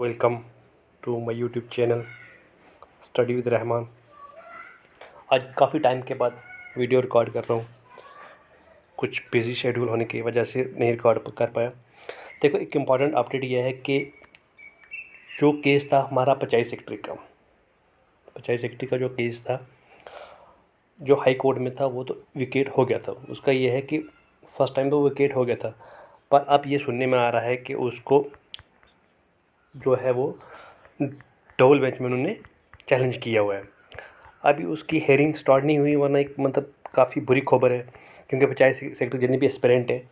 Welcome to my YouTube channel study with Rahman. आज काफ़ी time के बाद वीडियो रिकॉर्ड कर रहा हूँ। कुछ बिज़ी शेड्यूल होने की वजह से नहीं रिकॉर्ड कर पाया। देखो, एक इम्पॉर्टेंट अपडेट यह है कि जो केस था हमारा 25 सेक्टर का, 25 सेक्टर का जो केस था जो हाई कोर्ट में था वो तो विकेट हो गया था। उसका ये है कि फर्स्ट टाइम तो विकेट हो गया था, पर अब ये सुनने में आ रहा है कि उसको जो है वो डबल बेंच में उन्होंने चैलेंज किया हुआ है। अभी उसकी हेयरिंग स्टार्ट नहीं हुई, वरना एक काफ़ी बुरी खबर है, क्योंकि 50 सेक्टर जितने भी एस्पिरेंट हैं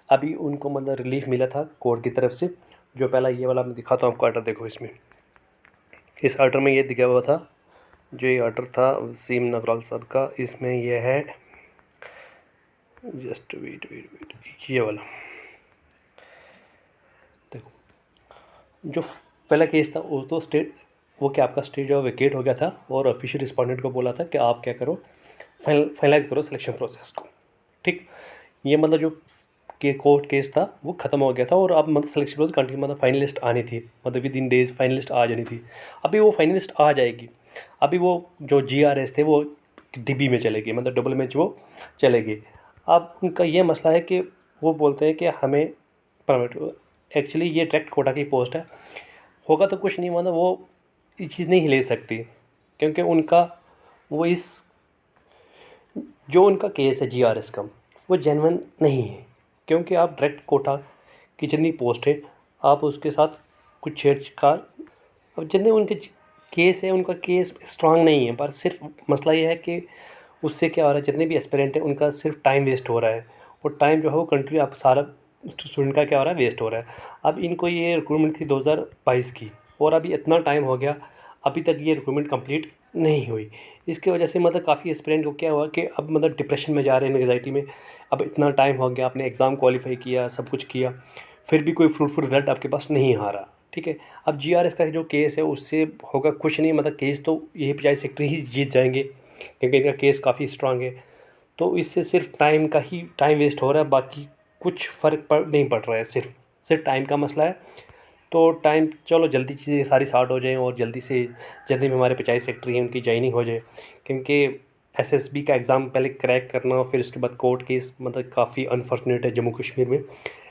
अभी उनको रिलीफ मिला था कोर्ट की तरफ से। जो पहला ये वाला मैं दिखाता हूँ आपको ऑर्डर, देखो इसमें, इस ऑर्डर में ये दिखा हुआ था। जो ये ऑर्डर था वसीम नगराल साहब का, इसमें यह है, जस्ट वेट, ये वाला देखो। जो पहला केस था वो तो वो क्या आपका स्टे जो विकेट हो गया था, और ऑफिशियल रिस्पोंडेंट को बोला था कि आप क्या करो, फाइनलाइज करो सिलेक्शन प्रोसेस को। ठीक, ये जो के कोर्ट केस था वो ख़त्म हो गया था, और अब selection process continue, final list आनी थी, within days final list आ जानी थी। अभी वो फाइनल लिस्ट आ जाएगी। अभी वो जो GRS थे वो DB में चलेगी, डबल मैच वो चलेगी। अब उनका ये मसला है कि वो बोलते हैं कि हमें परमिट, एक्चुअली ये डायरेक्ट कोटा की पोस्ट है, होगा तो कुछ नहीं, वो ये चीज़ नहीं ले सकती, क्योंकि उनका वो इस जो उनका केस है GRS का वो जेन्युइन नहीं है। क्योंकि आप डायरेक्ट कोटा की जितनी पोस्ट है आप उसके साथ कुछ छेड़छाड़, अब जितने उनके केस है उनका केस स्ट्रांग नहीं है, पर सिर्फ मसला ये है कि उससे क्या हो रहा है, जितने भी एस्पिरेंट हैं उनका सिर्फ टाइम वेस्ट हो रहा है, और टाइम जो है वो कंटिन्यू आप सारा स्टूडेंट का क्या हो रहा है, वेस्ट हो रहा है। अब इनको ये रिक्रूटमेंट थी 2022 की, और अभी इतना टाइम हो गया, अभी तक ये रिक्रूटमेंट कंप्लीट नहीं हुई। इसकी वजह से काफ़ी एस्पिरेंट को क्या हुआ कि अब डिप्रेशन में जा रहे हैं, एंग्जाइटी में। अब इतना टाइम हो गया, आपने एग्ज़ाम क्वालिफाई किया, सब कुछ किया, फिर भी कोई फ्रूटफुल रिजल्ट आपके पास नहीं आ रहा। ठीक है, अब GRS का जो केस है उससे होगा कुछ नहीं, केस तो यही 50 सेक्टर ही जीत जाएंगे, क्योंकि इनका केस काफ़ी स्ट्रांग है। तो इससे सिर्फ टाइम का ही टाइम वेस्ट हो रहा है, बाकी कुछ फ़र्क नहीं पड़ रहा है, सिर्फ टाइम का मसला है। तो टाइम, चलो जल्दी चीज़ें सारी स्टार्ट हो जाएँ, और जल्दी से जितने भी हमारे 50 सेक्टर हैं उनकी जॉइनिंग हो जाए, क्योंकि SSB का एग्ज़ाम पहले क्रैक करना, फिर उसके बाद कोर्ट केस काफ़ी अनफॉर्चुनेट है जम्मू कश्मीर में।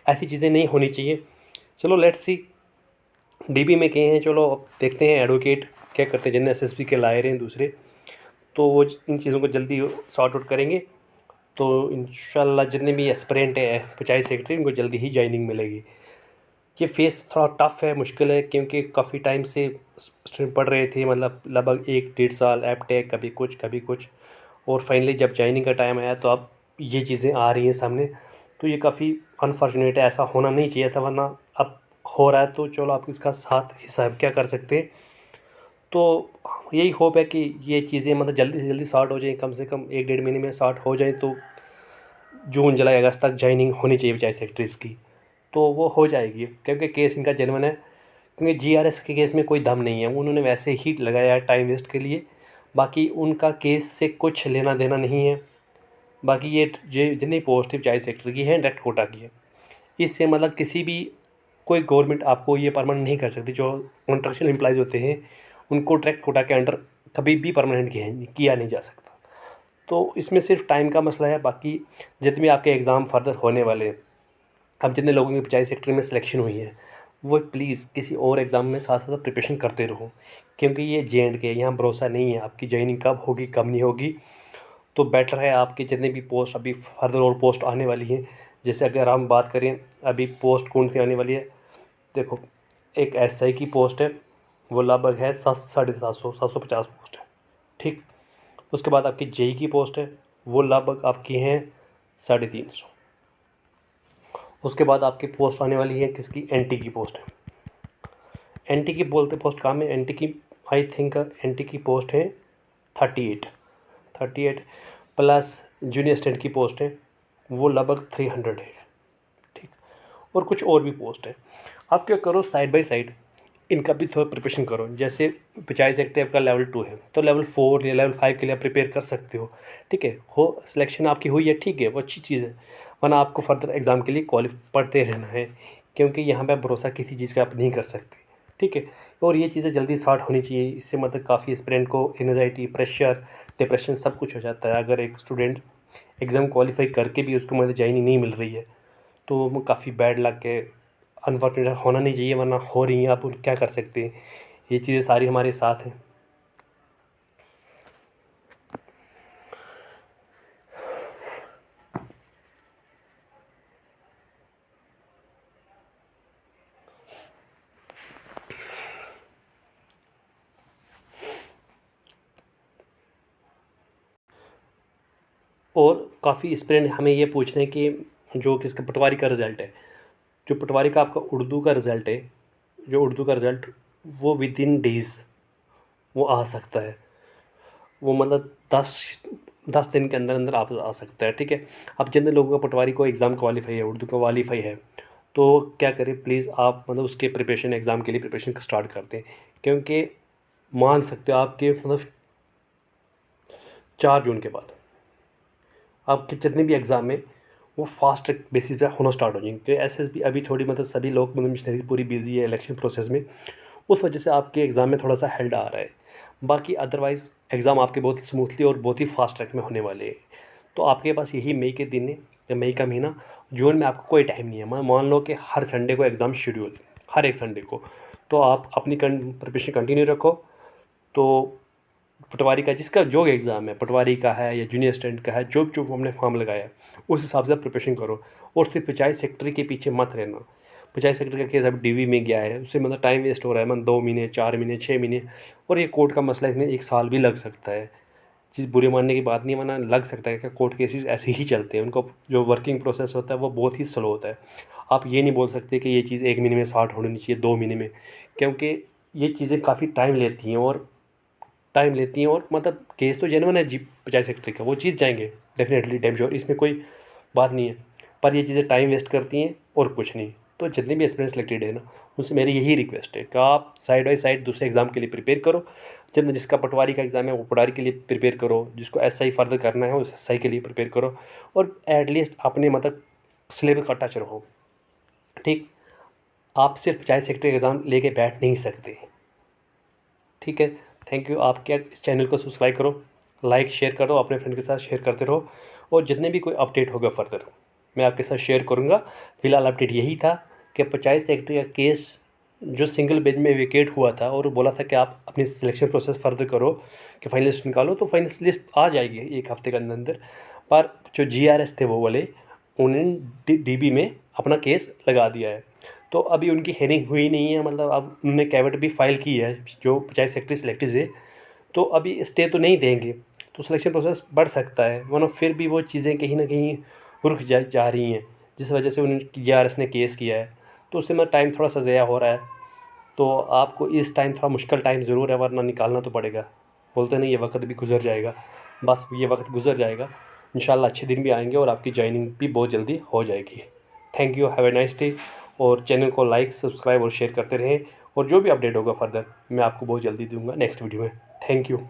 ऐसी चीज़ें नहीं होनी चाहिए। चलो लेट्स सी, DB में गए हैं, चलो अब देखते हैं एडवोकेट क्या करते हैं, जिन्हें SSB के लाए रहे हैं दूसरे, तो वो इन चीज़ों को जल्दी सॉर्ट आउट करेंगे। तो इंशाल्लाह जितने भी एस्पिरेंट हैं 50 सेक्टर, उनको जल्दी ही जॉइनिंग मिलेगी। ये फेस थोड़ा टफ़ है, मुश्किल है, क्योंकि काफ़ी टाइम से स्टूडेंट पढ़ रहे थे, लगभग 1-1.5 साल एपटेक, कभी कुछ, और फाइनली जब जॉइनिंग का टाइम आया तो अब ये चीज़ें आ रही हैं सामने। तो ये काफ़ी अनफॉर्चुनेट है, ऐसा होना नहीं चाहिए था, वरना अब हो रहा है तो चलो आप इसका साथ हिसाब क्या कर सकते हैं। तो यही होप है कि ये चीज़ें जल्दी से जल्दी स्टार्ट हो जाएँ, कम से कम 1-1.5 महीने में स्टार्ट हो जाएँ, तो जून जुलाई अगस्त तक जॉइनिंग होनी चाहिए 50 सेक्टर्स की, तो वो हो जाएगी, क्योंकि केस इनका जेन्युइन है। क्योंकि GRS के केस में कोई दम नहीं है, उन्होंने वैसे ही लगाया है टाइम वेस्ट के लिए, बाकी उनका केस से कुछ लेना देना नहीं है। बाकी ये जितनी पोस्ट है 50 सेक्टर की है, डायरेक्ट कोटा की है। इससे किसी भी कोई गवर्नमेंट आपको ये परमानेंट नहीं कर सकती। जो कॉन्ट्रैक्चुअल एम्प्लॉयज़ होते हैं उनको डायरेक्ट कोटा के अंडर कभी भी परमानेंट किया नहीं जा सकता। तो इसमें सिर्फ टाइम का मसला है, बाकी जितने भी आपके एग्ज़ाम फर्दर होने वाले हैं, अब जितने लोगों की 50 सेक्टर में सिलेक्शन हुई है, वो प्लीज़ किसी और एग्ज़ाम में साथ साथ प्रिपरेशन करते रहो, क्योंकि ये J&K, यहाँ भरोसा नहीं है आपकी जॉइनिंग कब होगी कब नहीं होगी। तो बेटर है आपके जितने भी पोस्ट अभी फर्दर और पोस्ट आने वाली हैं, जैसे अगर हम बात करें अभी पोस्ट कौन सी आने वाली है, देखो, एक SI की पोस्ट है, वो लगभग है 750 पोस्ट है। ठीक, उसके बाद आपकी JEE की पोस्ट है, वो लगभग आपकी हैं 350। उसके बाद आपकी पोस्ट आने वाली है किसकी, NT की पोस्ट है। NT की बोलते पोस्ट काम है, NT की आई थिंक NT की पोस्ट है 38 प्लस जूनियर असिस्टेंट की पोस्ट है, वो लगभग 300 है। ठीक, और कुछ और भी पोस्ट है। आप क्या करो, साइड बाय साइड इनका भी थोड़ा प्रिपरेशन करो। जैसे 50 सेक्टर आपका लेवल 2 है, तो लेवल 4 या लेवल 5 के लिए आप प्रिपेयर कर सकते हो। ठीक है, हो सिलेक्शन आपकी हुई है, ठीक है, वो अच्छी चीज़ है, वरना आपको फर्दर एग्ज़ाम के लिए पढ़ते रहना है, क्योंकि यहाँ पे भरोसा किसी चीज़ का आप नहीं कर सकते। ठीक है। और ये चीज़ें जल्दी सॉर्ट होनी चाहिए, इससे मतलब काफ़ी एस्पिरेंट को एंग्जाइटी, प्रेशर, डिप्रेशन सब कुछ हो जाता है। अगर एक स्टूडेंट एग्ज़ाम क्वालिफाई करके भी उसको मतलब ज्वाइनिंग नहीं मिल रही है तो वो काफ़ी बैड लग के, अनफॉर्चुनेट होना नहीं चाहिए वरना हो रही हैं, आप उन क्या कर सकते हैं। ये चीज़ें सारी हमारे साथ हैं। और काफ़ी एस्पिरेंट हमें ये पूछ रहे हैं कि जो किसका पटवारी का रिज़ल्ट है, जो पटवारी का आपका उर्दू का रिज़ल्ट है, जो उर्दू का रिज़ल्ट वो विद इन डेज़ वो आ सकता है। वो मतलब 10 दिन के अंदर अंदर आप आ सकता है, ठीक है। अब जितने लोगों का पटवारी को एग्ज़ाम क्वालिफाई है, उर्दू का वालीफाई है, तो क्या करें प्लीज़ आप मतलब उसके प्रिपरेशन, एग्ज़ाम के लिए प्रिपरेशन स्टार्ट करते हैं। क्योंकि मान सकते हो आपके मतलब 4 जून के बाद आपके जितने भी एग्ज़ाम है वो फास्ट ट्रैक बेसिस पे होना स्टार्ट हो जाएंगे। क्योंकि एसएसबी अभी थोड़ी मतलब सभी लोग मतलब मिशनरी पूरी बिजी है इलेक्शन प्रोसेस में, उस वजह से आपके एग्ज़ाम में थोड़ा सा हेल्ड आ रहा है। बाकी अदरवाइज़ एग्ज़ाम आपके बहुत स्मूथली और बहुत ही फास्ट ट्रैक में होने वाले हैं। तो आपके पास यही मई के दिन है या मई का महीना, जून में आपको कोई टाइम नहीं है। मान लो कि हर संडे को एग्ज़ाम शेड्यूल, हर एक संडे को, तो आप अपनी प्रिपरेशन कंटिन्यू रखो। तो पटवारी का जिसका जो एग्ज़ाम है, पटवारी का है या जूनियर असिस्टेंट का है, जो जो हमने फॉर्म लगाया है उस हिसाब से आप प्रिपरेशन करो। और सिर्फ पंचायत सेक्रेटरी के पीछे मत रहना। पंचायत सेक्रेटरी का केस अब डीवी में गया है, उससे मतलब टाइम वेस्ट हो रहा है, मतलब 2 महीने, 4 महीने, 6 महीने, और ये कोर्ट का मसला, इसमें 1 साल भी लग सकता है। चीज़ बुरे मानने की बात नहीं है, वरना लग सकता है कि कोर्ट केसेस ऐसे ही चलते हैं, उनको जो वर्किंग प्रोसेस होता है वो बहुत ही स्लो होता है। आप ये नहीं बोल सकते कि ये चीज़ 1 महीने में सॉर्ट होनी चाहिए, 2 महीने में, क्योंकि ये चीज़ें काफ़ी टाइम लेती हैं और मतलब केस तो जेन्युइन है जी पंचायत सेक्रेटरी का, वो जीत जाएंगे डेफिनेटली, डैम श्योर, इसमें कोई बात नहीं है। पर ये चीज़ें टाइम वेस्ट करती हैं और कुछ नहीं। तो जितने भी एस्पिरेंट्स सिलेक्टेड है ना, उनसे मेरी यही रिक्वेस्ट है कि आप साइड बाई साइड दूसरे एग्ज़ाम के लिए प्रिपेयर करो। जिसका पटवारी का एग्ज़ाम है वो पटवारी के लिए प्रिपेयर करो, जिसको एसआई फर्दर करना है उस एसआई के लिए प्रिपेयर करो, और एटलीस्ट अपने मतलब सिलेबस का टच रहो, ठीक। आप सिर्फ पंचायत सेक्रेटरी एग्ज़ाम लेके बैठ नहीं सकते, ठीक है। Thank you. आप क्या इस चैनल को सब्सक्राइब करो, लाइक शेयर करो, अपने फ्रेंड के साथ शेयर करते रहो, और जितने भी कोई अपडेट होगा फर्दर मैं आपके साथ शेयर करूँगा। फिलहाल अपडेट यही था कि पंचायत सेक्रेटरी का केस जो सिंगल बेंच में वेकेट हुआ था और बोला था कि आप अपनी सिलेक्शन प्रोसेस फर्दर करो कि फाइनल लिस्ट निकालो, तो फाइनल लिस्ट आ जाएगी 1 हफ्ते के अंदर अंदर। पर जो जीआरएस थे वो वाले, उन्होंने डीबी में अपना केस लगा दिया है, तो अभी उनकी हेयरिंग हुई नहीं है। मतलब अब उन्होंने कैवेट भी फाइल की है जो पंचायत सेक्रेटरी सिलेक्टेड है, तो अभी स्टे तो नहीं देंगे, तो सिलेक्शन प्रोसेस बढ़ सकता है, वरना फिर भी वो चीज़ें कहीं ना कहीं रुक जा रही हैं, जिस वजह से उन्होंने जीआरएस ने केस किया है। तो उससे मतलब टाइम थोड़ा सा ज़्यादा हो रहा है। तो आपको इस टाइम थोड़ा मुश्किल टाइम ज़रूर है, वरना निकालना तो पड़ेगा। बोलते नहीं ये वक्त भी गुजर जाएगा, बस ये वक्त गुजर जाएगा, इंशाल्लाह अच्छे दिन भी आएंगे और आपकी ज्वाइनिंग भी बहुत जल्दी हो जाएगी। Thank you, have a nice day. और चैनल को लाइक, सब्सक्राइब और शेयर करते रहें, और जो भी अपडेट होगा फर्दर मैं आपको बहुत जल्दी दूंगा नेक्स्ट वीडियो में। Thank you.